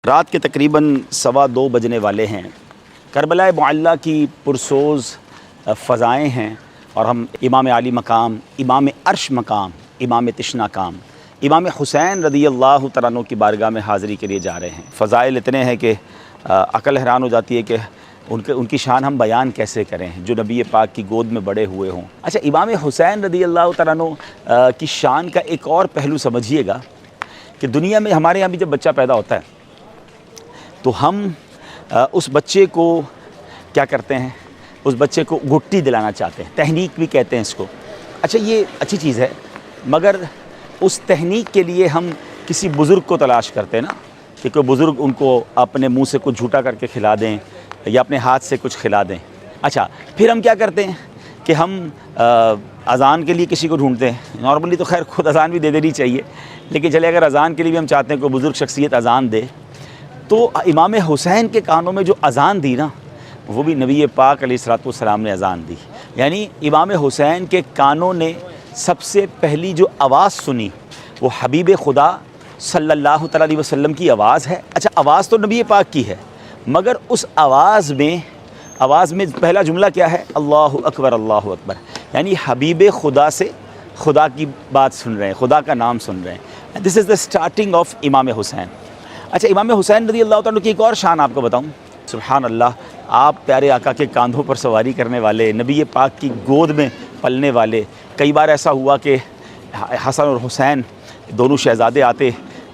رات کے تقریباً 2:15 بجنے والے ہیں۔ کربلا معلیٰ کی پرسوز فضائیں ہیں اور ہم امام عالی مقام، امام عرش مقام، امام تشنا کام، امام حسین رضی اللہ تعالیٰ عنہ کی بارگاہ میں حاضری کے لیے جا رہے ہیں۔ فضائل اتنے ہیں کہ عقل حیران ہو جاتی ہے کہ ان کی شان ہم بیان کیسے کریں جو نبی پاک کی گود میں بڑے ہوئے ہوں۔ اچھا، امام حسین رضی اللہ تعالیٰ عنہ کی شان کا ایک اور پہلو سمجھیے گا کہ دنیا میں ہمارے یہاں بھی جب بچہ پیدا ہوتا ہے تو ہم اس بچے کو کیا کرتے ہیں، اس بچے کو گٹی دلانا چاہتے ہیں، تہنیک بھی کہتے ہیں اس کو۔ اچھا، یہ اچھی چیز ہے، مگر اس تہنیک کے لیے ہم کسی بزرگ کو تلاش کرتے ہیں نا، کہ کوئی بزرگ ان کو اپنے منہ سے کچھ جھوٹا کر کے کھلا دیں یا اپنے ہاتھ سے کچھ کھلا دیں۔ اچھا، پھر ہم کیا کرتے ہیں کہ ہم اذان کے لیے کسی کو ڈھونڈتے ہیں۔ نارملی تو خیر خود اذان بھی دے دینی چاہیے، لیکن چلے اگر اذان کے لیے بھی ہم چاہتے ہیں کوئی بزرگ شخصیت اذان دے، تو امام حسین کے کانوں میں جو اذان دی نا، وہ بھی نبی پاک علیہ الصلوۃ والسلام نے اذان دی۔ یعنی امام حسین کے کانوں نے سب سے پہلی جو آواز سنی وہ حبیب خدا صلی اللہ تعالیٰ علیہ وسلم کی آواز ہے۔ اچھا، آواز تو نبی پاک کی ہے، مگر اس آواز میں پہلا جملہ کیا ہے؟ اللہ اکبر، اللہ اکبر۔ یعنی حبیب خدا سے خدا کی بات سن رہے ہیں، خدا کا نام سن رہے ہیں۔ دس از دا اسٹارٹنگ آف امام حسین۔ اچھا، امام حسین رضی اللہ تعالیٰ کی ایک اور شان آپ کو بتاؤں۔ سبحان اللہ، آپ پیارے آقا کے کاندھوں پر سواری کرنے والے، نبی پاک کی گود میں پلنے والے۔ کئی بار ایسا ہوا کہ حسن اور حسین دونوں شہزادے آتے،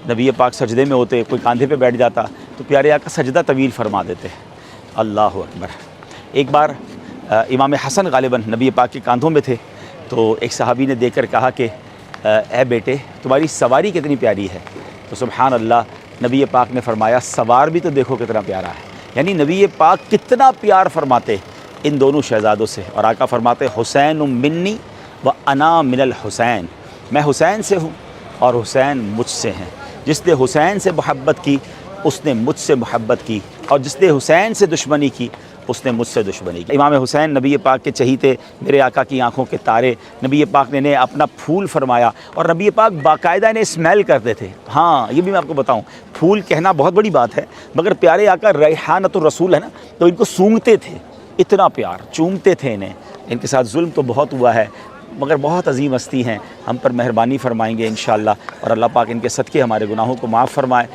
نبی پاک سجدے میں ہوتے، کوئی کاندھے پہ بیٹھ جاتا تو پیارے آقا سجدہ طویل فرما دیتے۔ اللہ اکبر۔ ایک بار امام حسن غالباً نبی پاک کے کاندھوں میں تھے تو ایک صحابی نے دیکھ کر کہا کہ اے بیٹے، تمہاری سواری کتنی پیاری ہے۔ تو سبحان اللہ، نبی پاک نے فرمایا سوار بھی تو دیکھو کتنا پیارا ہے۔ یعنی نبی پاک کتنا پیار فرماتے ان دونوں شہزادوں سے، اور آقا فرماتے حسین منی و انا من الحسین، میں حسین سے ہوں اور حسین مجھ سے ہیں۔ جس نے حسین سے محبت کی اس نے مجھ سے محبت کی، اور جس نے حسین سے دشمنی کی اس نے مجھ سے دشمنی کی۔ امام حسین نبی پاک کے چہیتے، میرے آقا کی آنکھوں کے تارے، نبی پاک نے انہیں اپنا پھول فرمایا، اور نبی پاک باقاعدہ انہیں اسمیل کرتے تھے۔ ہاں، یہ بھی میں آپ کو بتاؤں، پھول کہنا بہت بڑی بات ہے، مگر پیارے آقا ریحانۃ الرسول ہے نا، تو ان کو سونگھتے تھے، اتنا پیار، چومتے تھے انہیں۔ ان کے ساتھ ظلم تو بہت ہوا ہے، مگر بہت عظیم ہستی ہیں، ہم پر مہربانی فرمائیں گے انشاءاللہ، اور اللہ پاک ان کے صدقے ہمارے گناہوں کو معاف فرمائے۔